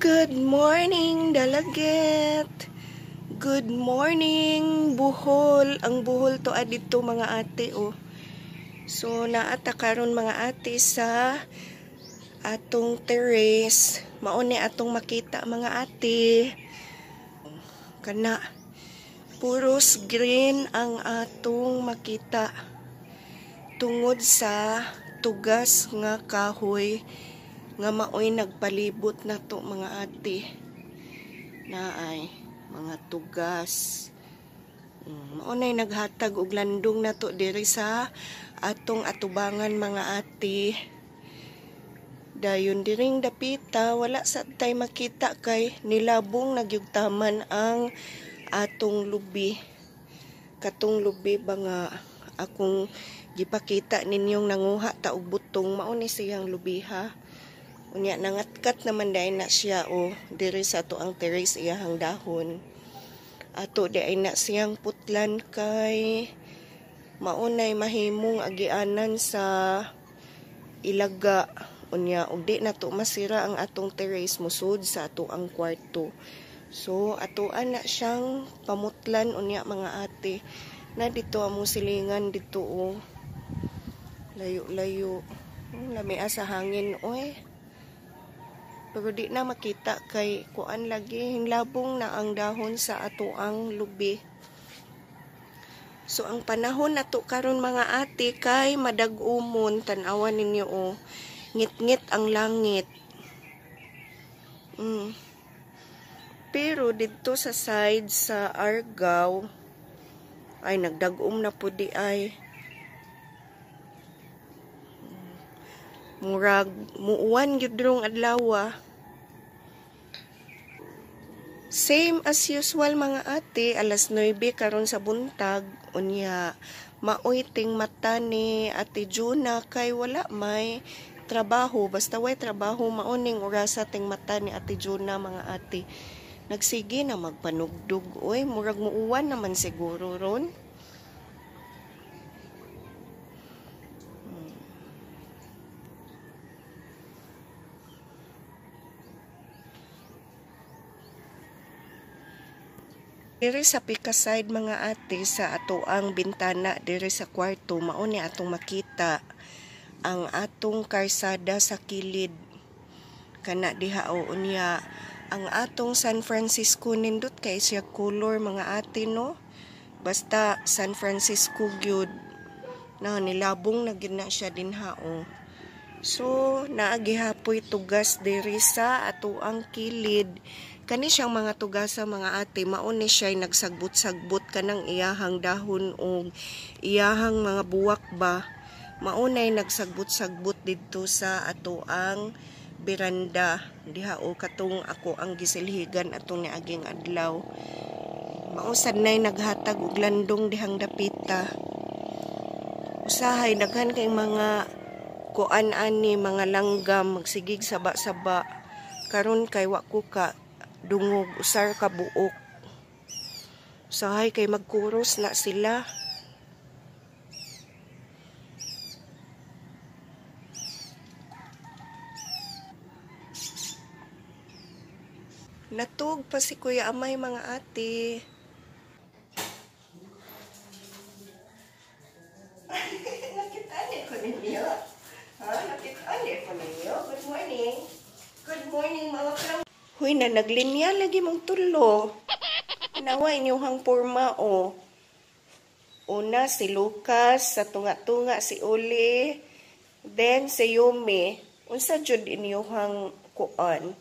Good morning, Dalaget. Good morning, Bohol. Ang Bohol to adito mga ate, oh. So, naata karon mga ate sa atong terrace. Mauni atong makita mga ate. Kana, puros green ang atong makita. Tungod sa tugas nga kahoy nga maoy nagpalibot na to mga ate. Naay mga tugas. Maunay naghatag og landong na to diri sa atong atubangan mga ate. Dayon diring dapita wala sa tay makita kay nilabong nagyugtaman ang atong lubi. Katong lubi ba nga akong gipakita ninyong nanguha ta og butong, mao ni siyang lubiha. Unya nangatkat naman dai na siya o diri sa ato ang terrace iyahang dahon. Ato di ay na siyang putlan kay maunay mahimong agianan sa ilaga. Unya ug di na to masira ang atong terrace musud sa ato ang kwarto. So atoan na siyang pamutlan unya mga ate. Na dito among silingan dito o. Layo-layo. Lami sa hangin oy. Pero di na makita kay kuan lagi hinlabong na ang dahon sa ato ang lubi. So ang panahon nato karon mga ate kay madag-umon, tan-awan ninyo o. Ngit-ngit ang langit. Pero dito sa side sa Argao ay nagdag-um na po di ay. Murag muuwan gyud rong adlaw. Same as usual mga ate, alas 9 karon sa buntag. Unya maoy ting mata ni Ate Juna kay wala may trabaho. Basta way trabaho maoning orasa ting mata ni Ate Juna mga ate. Nagsige na magpanugdog. Oy, murag muuwan naman siguro ron. Diri sa pika side mga ate sa ato ang bintana diri sa kwarto mao ni atong makita ang atong karsada sa kilid kana diha o unya ang atong San Francisco nindot kay siya color mga ate no basta San Francisco gyud na nilabong na gyud na siya dinha o. So naagihapoy tugas diri sa ato ang kilid. Kani siyang mga tugasa mga ate, mauni siya nagsagbot-sagbot kanang iyahang dahon o iyahang mga buwak ba. Maunay nagsagbot-sagbot dito sa ato ang beranda. Diha o katong ako ang gisilhigan atong niaging adlaw. Mausad na'y naghatag og landong dihang dapita. Usahay daghan kay mga kuan ani mga langgam magsigig saba-saba. Karon kay wa ko ka dungog usar ka buok. Usahay kay magkuros na sila. Natug pa si Kuya Amay mga ate. Nakita ko ninyo. Nakita ko ninyo. Good morning. Good morning mga kang. Huy na naglinya lagi mong tulo. Nawa inyuhang porma o. Una si Lucas, sa tunga-tunga si Uli, then si Yumi. Unsa jud inyuhang kuan?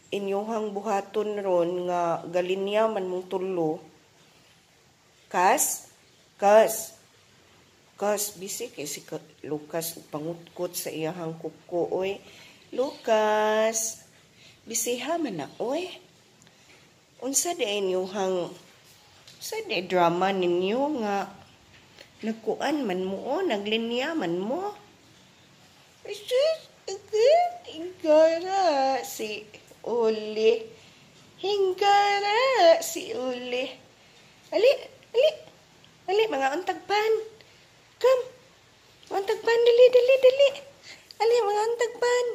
Inyuhang buhaton ron nga galinya man mong tulo. Kas, busy kay si Lucas pangutkot sa iyahang kuko oy. Lucas, bisiha man na, oy. Unsa di inyuhang, sa di drama ninyo nga, nagkuan man mo, naglinya man mo. Hingara si Uli. Hingara si Uli. Ali, mga untagpan. Come, untagpan, dali. Ali, mga untagpan.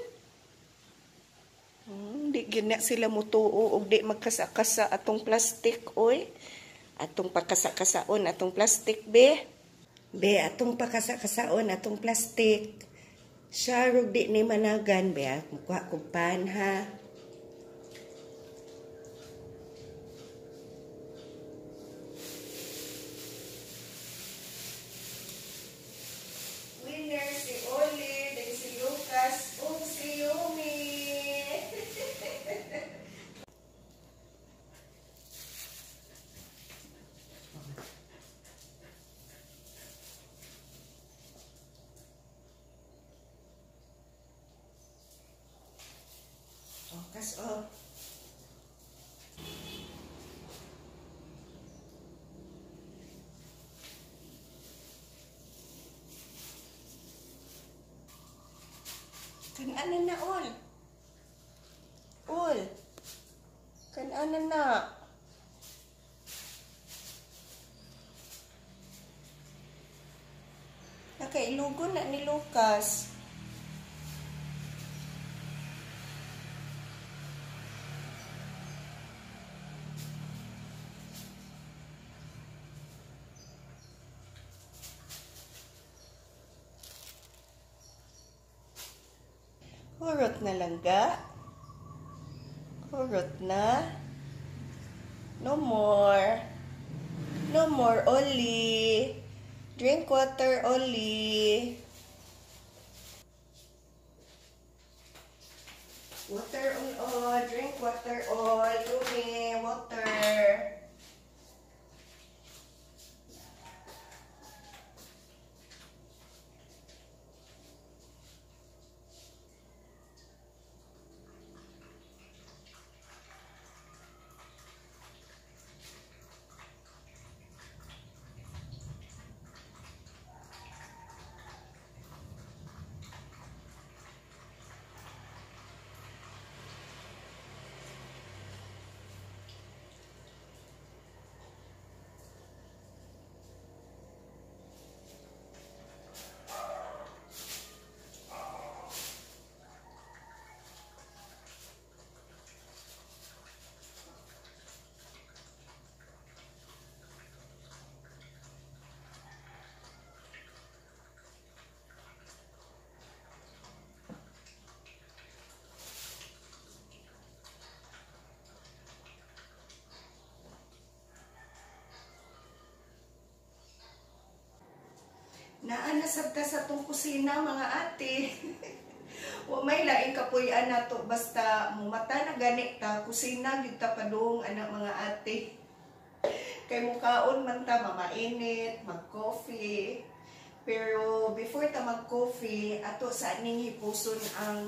Di Di gina sila mutuo og di magkasa-kasa atong plastic oy. Atong pakasa-kasaon atong plastic be. Be atong pakasa-kasaon atong plastic. Syarog di ni managan be mukha kog pan ha. Winner si Oli, din si Lucas, ug si Yumi. Kas oh. Kan-anan na all. All. Kan-anan na. Nakailugo na ni Lucas. Hurot na langga. Hurot na. No more. No more, Oli. Drink water, Oli. Water all. Drink water all. Yumi, water. Naanasab ta sa tong kusina mga ate. Wa may laing kapuy-an nato basta mumata na gani ta kusina gyud ta padung anak mga ate. Kay mukaon man ta mamainit, mag-coffee. Pero before ta mag-coffee, ato sa aning hipuson ang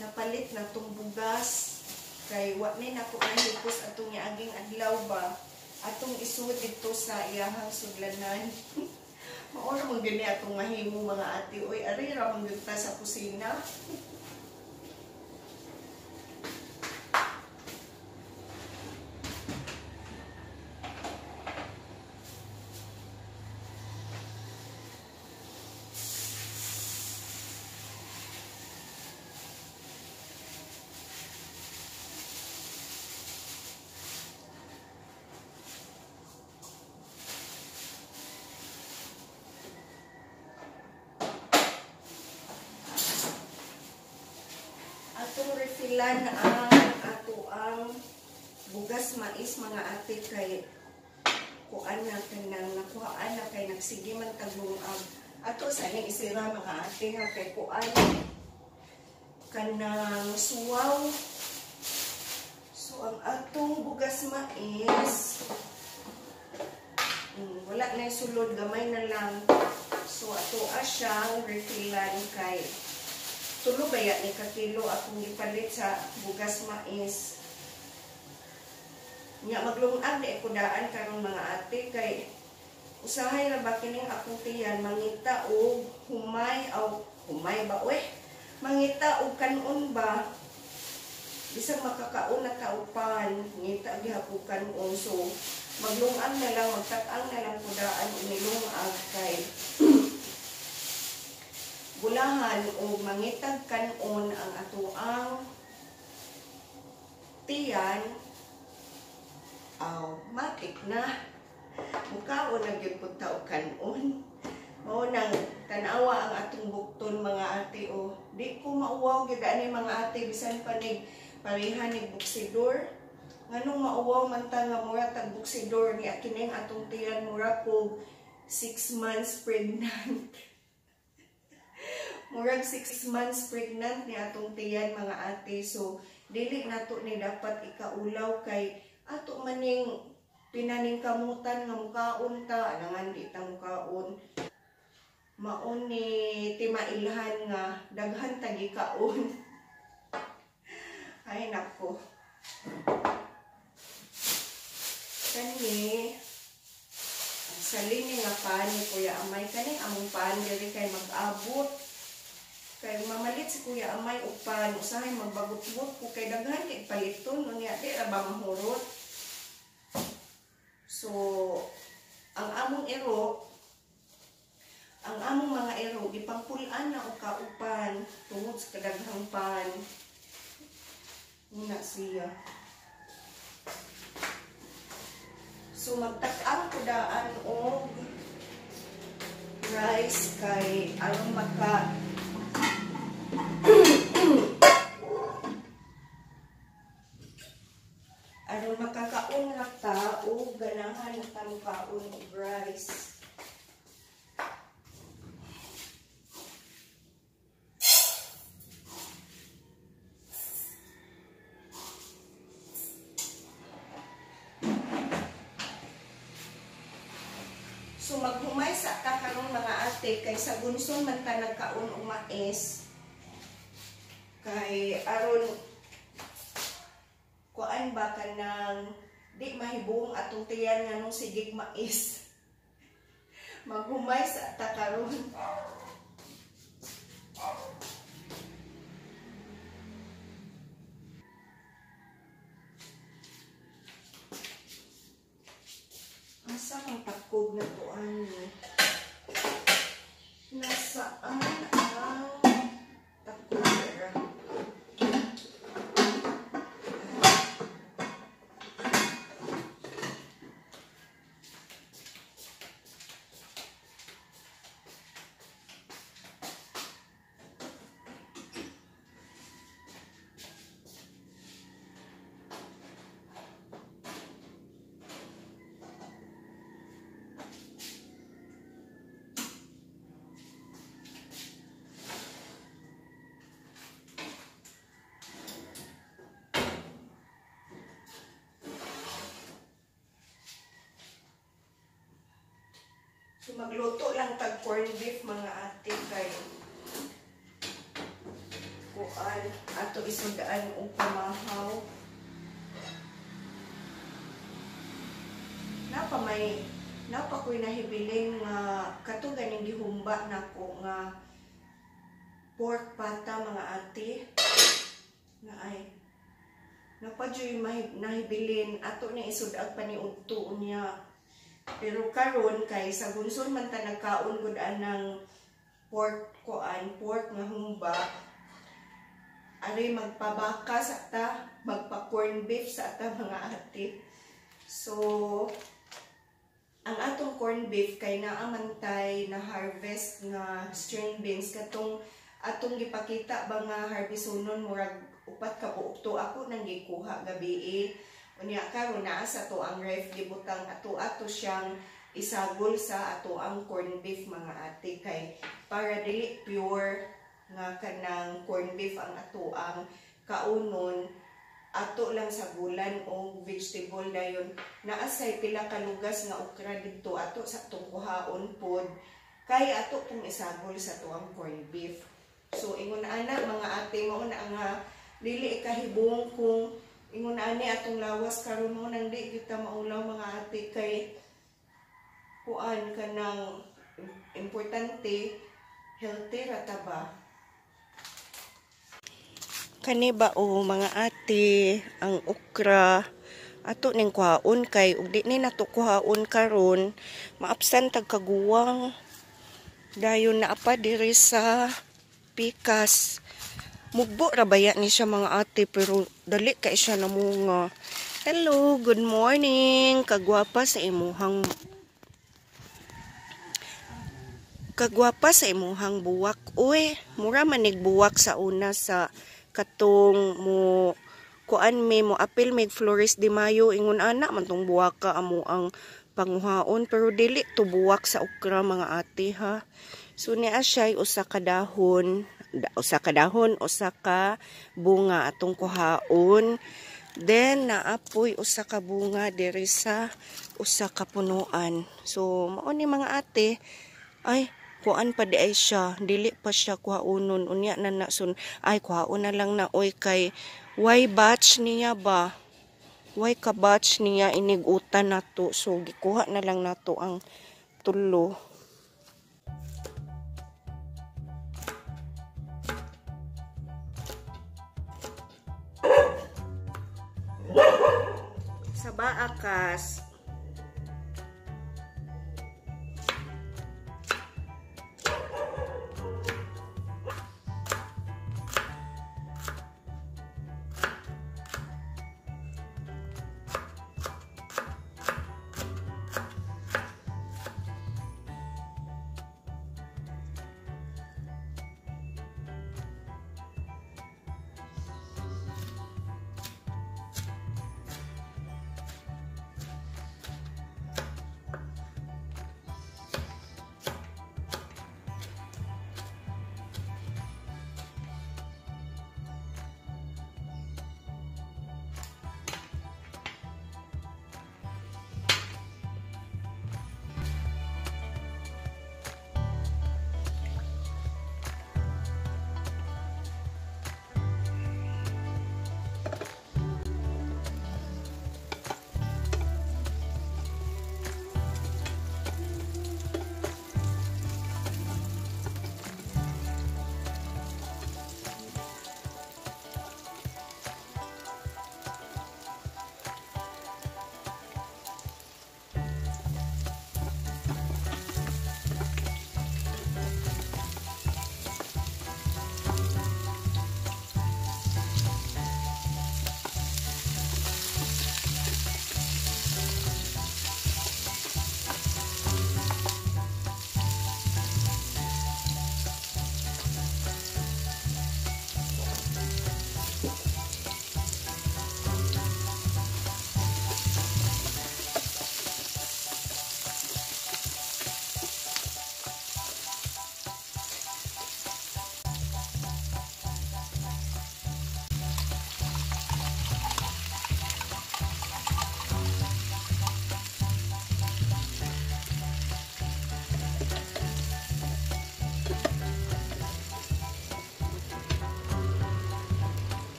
napalit na tong bugas. Kay wa ni nako ang hipos atong niaging adlaw ba. Atong isuod dito sa iyahang sudlanan. Mauna mong gani atong mahimo mga ate. Uy, arira mong ganda sa kusina. Atong refilan ang ato ang bugas mais mga ate kay kuan na kanang nakuhaan na kay nagsige man tagbuang ato sa ning isira mga ate ha kay kuan kanang suwaw. So ang atong bugas mais wala na sulod, gamay na lang. So ato asyang refilan kay tulo baya ni kakilo akong gipalit sa bugas mais. Nya maglungag di ako daan karon mga ate kay usahay ra ba kining akong tiyan mangita og humay o humay ba we? Mangita og kanon ba? Bisag makakaon na kaupan, ngita gihapon kanon. So maglungag na lang, magtak-ang na lang ko daan inilungag kay bulahan o mangitag kanon ang atuang tiyan, matik na. Mukaon na gyud pud ta og kanon. Mao nang tan-awa ang atong bukton mga ate o. Di ko mauwaw gyud ani mga ate bisan pa nig pareha nig buksidor. Nganong mauwaw man ta nga mura tag buksidor ni kining atong tiyan mura po 6 months pregnant. Murag 6 months pregnant ni atong tiyan mga ate. So dili nato ni dapat ikaulaw kay ato maning pinaning kamutan nga mukaon ta, alangan di ta mukaon. Maon ni timailhan nga daghan ta gikaon. Ay nako. Kani sa lini nga pan ni Kuya Amay kani among pan diri kay mag-abot. Kay mamalit si Kuya Amay og pan usahay magbagot-bot ko kay daghan kay paliton unya di ra ba mahurot. So, ang among mga ero, ipangpulaan na o kaupan tungod sa kadaghang pan. Muna siya. So, magtak-ang kudaan o rice kay aron maka aron makakaon na ta o ganahan na ta mukaon og rice. So maghumay sa ta karon mga ate kay sa gunson man ta nagkaon og mais kay aron kuan ba kanang di mahibong atong tiyan nga nung sigig mais. Maghumay sa ta karon. Asa ang takog na tuan ni? Nasaan ang takog na? So magluto lang tag corn beef mga ate kay kuan ato isudaan og pamahaw. Napa ko'y nahibilin nga kato ganing gihumba nako nga pork pata mga ate. Na ay napadyoy nahibilin ato ni isudag pa ni udto unya. Pero karon kay sa gunson man ta nagkaon gud anang pork nga humba. Ari magpabaka sa ta, magpa corn beef sa ta mga ate. So ang atong corn beef kay naamantay na harvest nga string beans katong atong gipakita ba nga harvestonon murag upat ka buokto ako nang gikuha gabi. Unya karon naa sa to ang ref gibutang ato siyang isagol sa ato ang corn beef mga ate kay para dili pure nga kanang corn beef ang ato ang kaunon ato lang sa gulan o vegetable dayon naa say pila ka lugas nga okra didto ato sa tungkuhaon pod kay ato pong isagol sa to ang corn beef. So ingon ana mga ate mo na nga dili kahibong kung ingon ani atong lawas karon mo nang di kita maulaw mga ate kay kuan kanang importante healthy rata ba. Kani ba o mga ate ang okra ato ning kuhaon kay ug di ni nato kuhaon karon maabsan tag kaguwang dayon na apa diri sa pikas Mugbo ra baya ni siya mga ate pero dali kay siya namunga. Hello, good morning. Kagwapa sa imuhang buwak. Uy, mura manig buwak sa una sa katong mo kuan mo apil mig Flores de Mayo ingon ana man tong buwak ka amo ang panguhaon pero dili to buwak sa okra mga ate ha. So niya siya usa ka dahon, usa ka bunga atong kuhaon. Then naapoy usa ka bunga diri sa usa ka punuan. So mao ni mga ate ay kuan pa di ay siya, dili pa siya kuhaunon unya na nasun ay kuhaon na lang na oy kay why batch niya ba? Why ka batch niya inigutan nato so gikuha na lang nato ang tulo. Sa baakas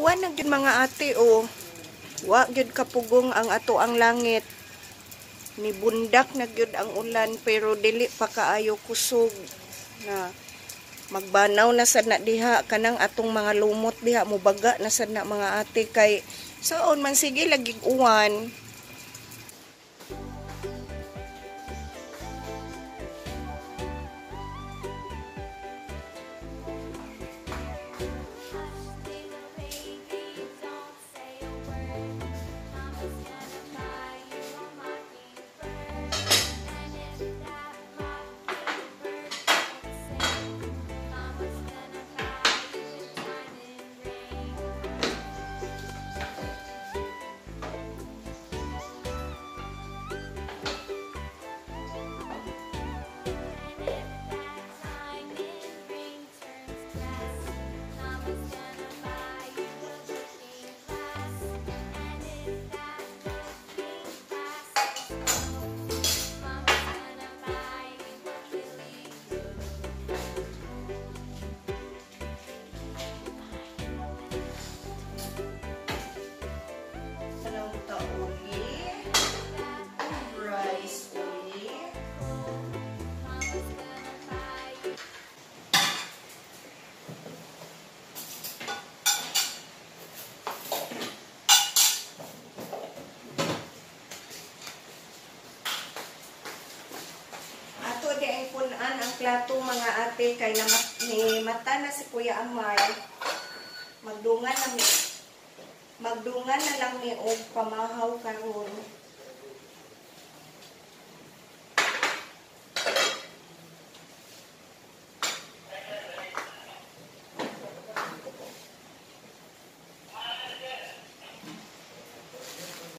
uwan na gyud mga ate o. Wa gyud kapugong ang ato ang langit. Ni bundak na gyud ang ulan pero dili pa kaayo kusog na magbanaw na sad na diha kanang atong mga lumot diha mubaga na sad na mga ate kay saon man sige lagig uwan. plato mga ate kay ni mata na si Kuya Amar. Magdungan na lang ni og pamahaw karon.